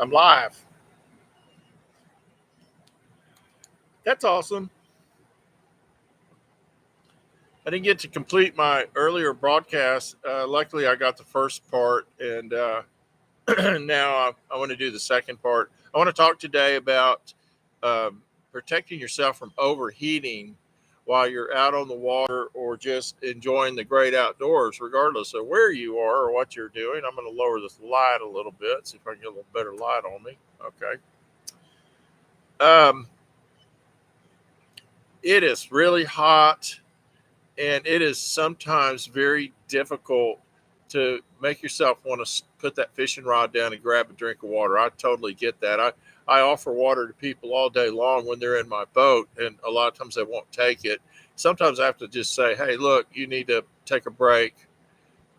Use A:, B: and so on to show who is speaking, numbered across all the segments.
A: I'm live. That's awesome. I didn't get to complete my earlier broadcast. Luckily, I got the first part, and now I want to do the second part. I want to talk today about um, protecting yourself from overheating while you're out on the water or just enjoying the great outdoors, regardless of where you are or what you're doing. I'm going to lower this light a little bit, see if I can get a little better light on me. Okay. Um, it is really hot, and it is sometimes very difficult to make yourself want to put that fishing rod down and grab a drink of water. I totally get that. I offer water to people all day long when they're in my boat, and a lot of times they won't take it. Sometimes I have to just say, hey, look, you need to take a break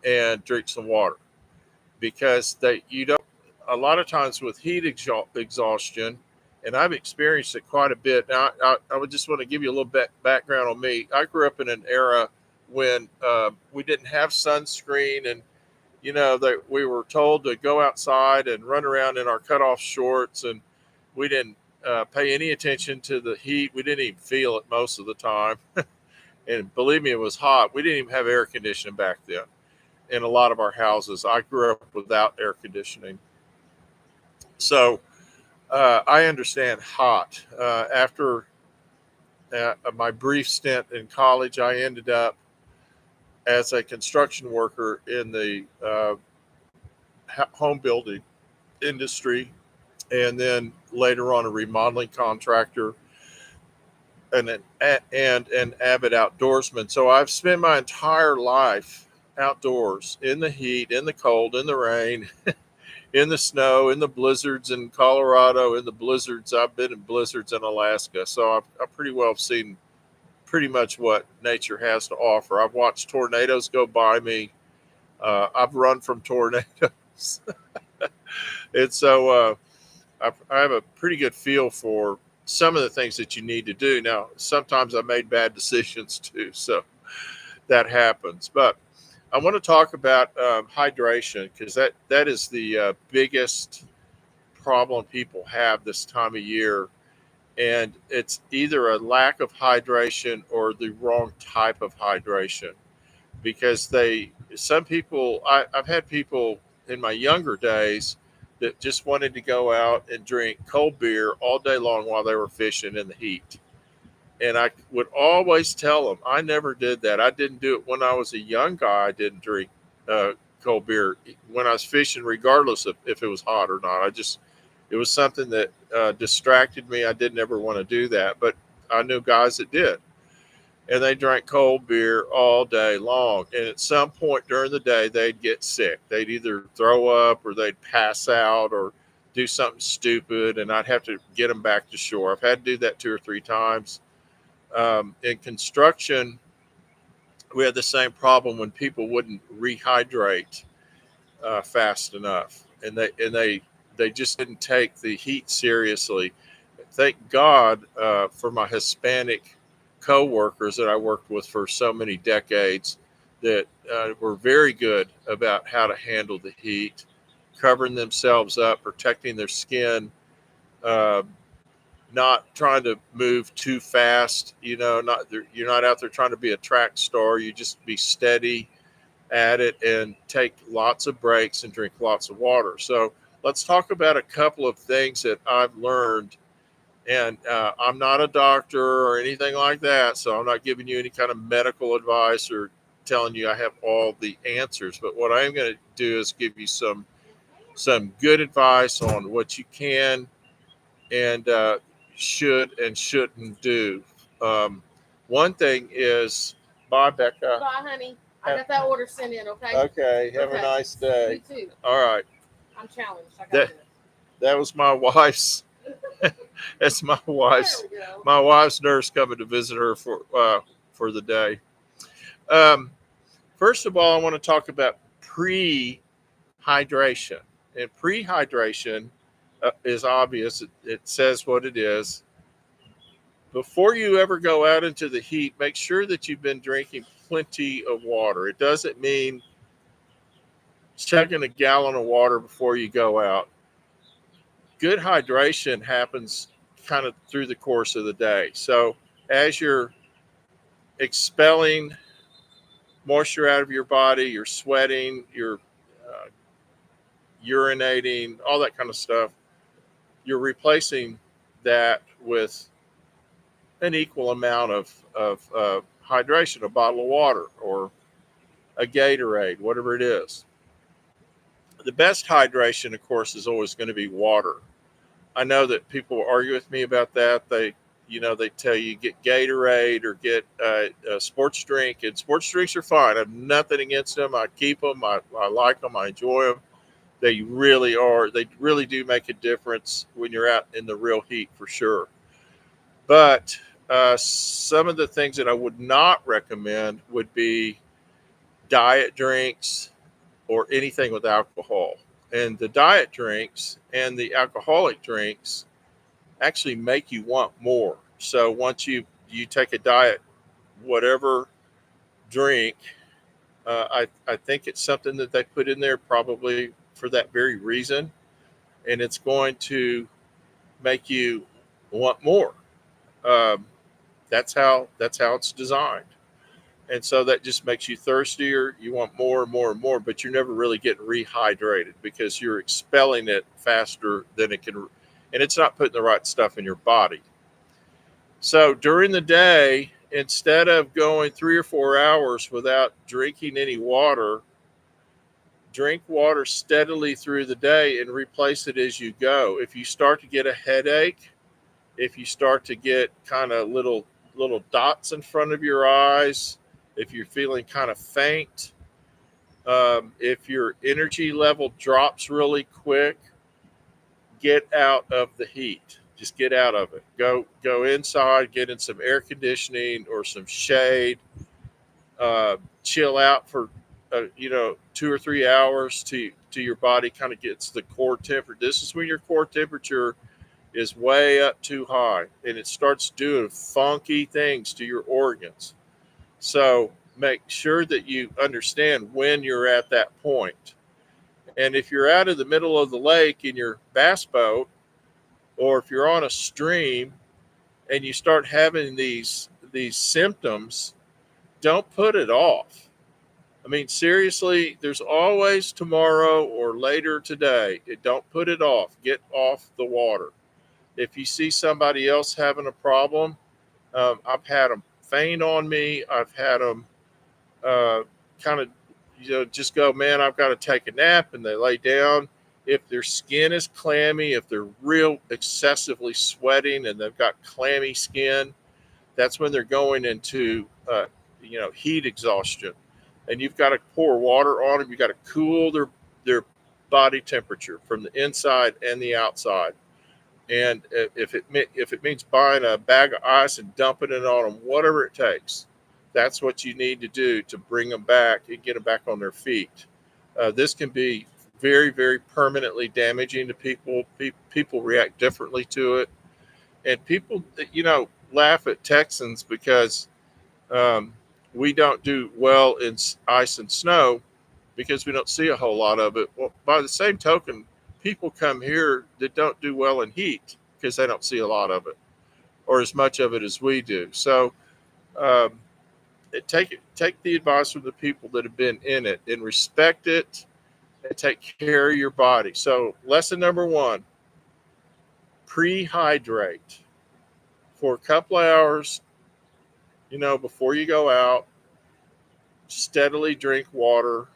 A: and drink some water, because they you don't a lot of times with exhaustion, and I've experienced it quite a bit. Now, I would just want to give you a little bit background on me. I grew up in an era when we didn't have sunscreen, and that we were told to go outside and run around in our cutoff shorts, and we didn't pay any attention to the heat. We didn't even feel it most of the time, and believe me, it was hot. We didn't even have air conditioning back then in a lot of our houses. I grew up without air conditioning. So I understand hot. After my brief stint in college, I ended up as a construction worker in the home building industry, and then later on a remodeling contractor and an avid outdoorsman. So I've spent my entire life outdoors in the heat, in the cold, in the rain, in the snow, in the blizzards in Colorado, in the blizzards. I've been in blizzards in Alaska. So I've pretty well seen pretty much what nature has to offer. I've watched tornadoes go by me. I've run from tornadoes. And so I have a pretty good feel for some of the things that you need to do. Now, sometimes I made bad decisions too. So that happens. But I want to talk about hydration, because that is the biggest problem people have this time of year, and it's either a lack of hydration or the wrong type of hydration. Because some people, I've had people in my younger days that just wanted to go out and drink cold beer all day long while they were fishing in the heat. And I would always tell them I never did that. I didn't do it when I was a young guy. I didn't drink uh, cold beer when I was fishing, regardless of if it was hot or not. It was something that distracted me. I didn't ever want to do that, but I knew guys that did, and they drank cold beer all day long. And at some point during the day, they'd get sick. They'd either throw up or they'd pass out or do something stupid, and I'd have to get them back to shore. I've had to do that 2 or 3 times. In construction, we had the same problem when people wouldn't rehydrate fast enough, and they just didn't take the heat seriously. Thank God for my Hispanic co-workers that I worked with for so many decades, that were very good about how to handle the heat, covering themselves up, protecting their skin, uh, not trying to move too fast. Not you're not out there trying to be a track star. You just be steady at it and take lots of breaks and drink lots of water. So let's talk about a couple of things that I've learned. And I'm not a doctor or anything like that, so I'm not giving you any kind of medical advice or telling you I have all the answers. But what I am going to do is give you some good advice on what you can and should and shouldn't do. Um, One thing is, bye, Becca.
B: Bye, honey. I got that order sent in, okay?
A: Okay. Have a nice day.
B: You too.
A: All right.
B: I'm challenged. I got
A: That
B: this.
A: that was my wife's. That's
B: There we go.
A: my wife's nurse coming to visit her for the day. Um, First of all, I want to talk about pre-hydration. And pre-hydration is obvious. It says what it is. Before you ever go out into the heat, make sure that you've been drinking plenty of water. It doesn't mean chugging a gallon of water before you go out. good hydration happens kind of through the course of the day. So as you're expelling moisture out of your body, you're sweating, you're uh, urinating, all that kind of stuff, you're replacing that with an equal amount of hydration, a bottle of water or a Gatorade, whatever it is. The best hydration, of course, is always going to be water. I know that people argue with me about that. They tell you get Gatorade or get a sports drink, and sports drinks are fine. I have nothing against them. I keep them. I like them. I enjoy them. They really are. They really do make a difference when you're out in the real heat, for sure. But some of the things that I would not recommend would be diet drinks or anything with alcohol. And the diet drinks and the alcoholic drinks actually make you want more. So once you take a diet, whatever drink, I think it's something that they put in there probably for that very reason, and it's going to make you want more. Um, that's how it's designed, and so that just makes you thirstier. You want more and more and more, but you're never really getting rehydrated because you're expelling it faster than it can, and it's not putting the right stuff in your body. So during the day, instead of going 3 or 4 hours without drinking any water, drink water steadily through the day and replace it as you go. If you start to get a headache, if you start to get kind of little dots in front of your eyes, if you're feeling kind of faint, if your energy level drops really quick, get out of the heat. Just get out of it. Go inside, get in some air conditioning or some shade. Chill out for 2 or 3 hours to your body kind of gets the core temperature. This is when your core temperature is way up too high and it starts doing funky things to your organs. So make sure that you understand when you're at that point. And if you're out in the middle of the lake in your bass boat, or if you're on a stream and you start having these symptoms, don't put it off. I mean, seriously, there's always tomorrow or later today. Don't put it off. Get off the water. If you see somebody else having a problem, I've had them faint on me. I've had them uh, kind of, just go, man, I've got to take a nap, and they lay down. If their skin is clammy, if they're real excessively sweating and they've got clammy skin, that's when they're going into heat exhaustion, and you've got to pour water on them. You got to cool their body temperature from the inside and the outside. And if it means buying a bag of ice and dumping it on them, whatever it takes, that's what you need to do to bring them back and get them back on their feet. This can be very, very permanently damaging to people. People react differently to it, and people, laugh at Texans because um, we don't do well in ice and snow because we don't see a whole lot of it. Well, by the same token, people come here that don't do well in heat because they don't see a lot of it or as much of it as we do. So um, take the advice from the people that have been in it and respect it and take care of your body. So lesson number one: pre-hydrate for a couple of hours, before you go out. Steadily drink water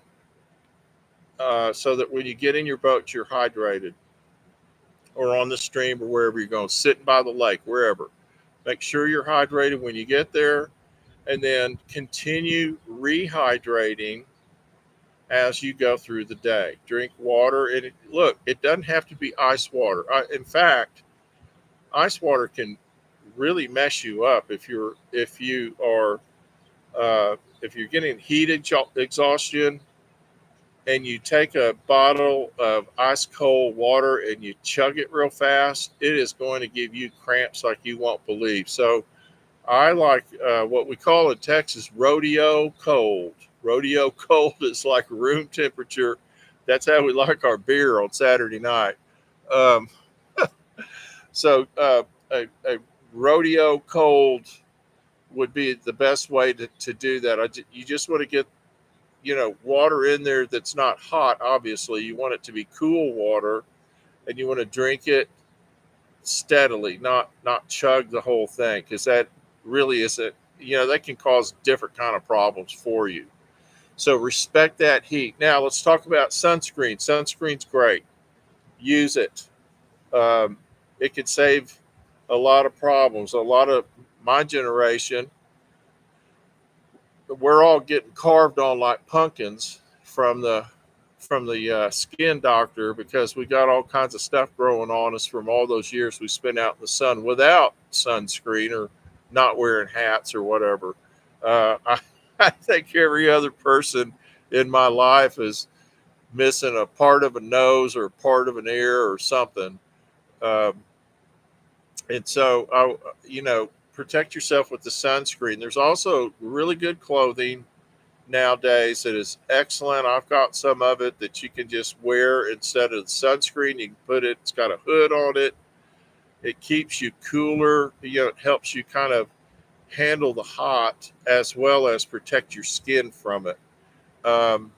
A: so that when you get in your boat, you're hydrated, or on the stream or wherever you're going, sitting by the lake, wherever. Make sure you're hydrated when you get there, and then continue rehydrating as you go through the day. Drink water, and look, it doesn't have to be ice water. In fact, ice water can really mess you up if you're getting heat exhaustion and you take a bottle of ice cold water and you chug it real fast, it is going to give you cramps like you won't believe. So I like what we call in Texas rodeo cold. Rodeo cold is like room temperature. That's how we like our beer on Saturday night. Um, So a rodeo cold would be the best way to do that. You just want to get, water in there that's not hot. Obviously, you want it to be cool water, and you want to drink it steadily, not chug the whole thing, because that really isn't. That can cause different kind of problems for you. So respect that heat. Now let's talk about sunscreen. Sunscreen's great. Use it. Um, it could save a lot of problems. A lot of my generation, we're all getting carved on like pumpkins from the skin doctor, because we got all kinds of stuff growing on us from all those years we spent out in the sun without sunscreen or not wearing hats or whatever. I, I think every other person in my life is missing a part of a nose or part of an ear or something. Um, and so, protect yourself with the sunscreen. There's also really good clothing nowadays that is excellent. I've got some of it that you can just wear instead of the sunscreen. You can put it, it's got a hood on it. It keeps you cooler. It helps you kind of handle the hot as well as protect your skin from it. Um,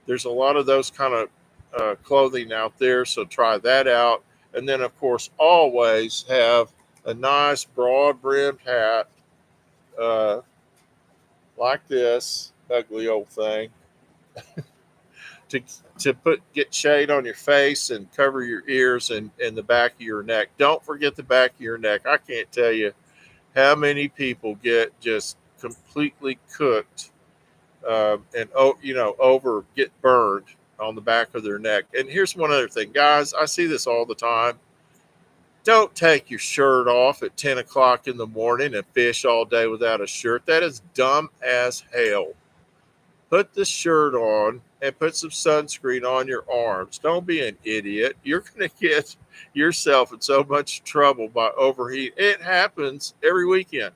A: there's a lot of those kind of clothing out there, so try that out. And then, of course, always have a nice broad brimmed hat uh, like this ugly old thing to get shade on your face and cover your ears and the back of your neck. Don't forget the back of your neck. I can't tell you how many people get just completely cooked and over get burned on the back of their neck. And here's one other thing, guys. I see this all the time. Don't take your shirt off at 10 o'clock in the morning and fish all day without a shirt. That is dumb as hell. Put the shirt on and put some sunscreen on your arms. Don't be an idiot. You're going to get yourself in so much trouble by overheat. It happens every weekend.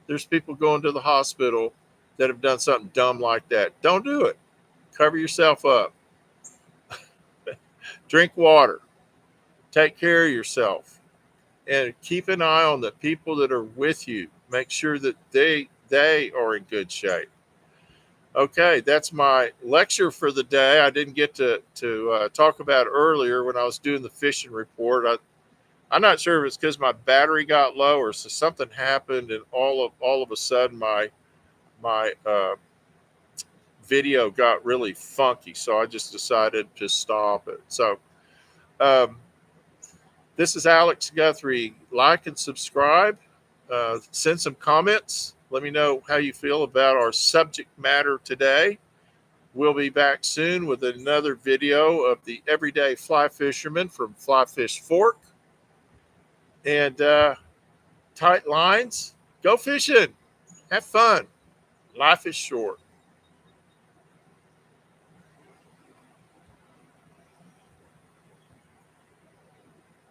A: There's people going to the hospital that have done something dumb like that. Don't do it. Cover yourself up. Drink water. Take care of yourself. And keep an eye on the people that are with you. Make sure that they are in good shape. Okay, that's my lecture for the day. I didn't get to talk about earlier when I was doing the fishing report. I'm not sure if it's because my battery got low or so something happened, and all of a sudden my video got really funky. So I just decided to stop it. So um, this is Alex Guthrie. Like and subscribe. Send some comments. Let me know how you feel about our subject matter today. We'll be back soon with another video of the everyday fly fisherman from Fly Fish Fork. And tight lines, go fishing, have fun. Life is short.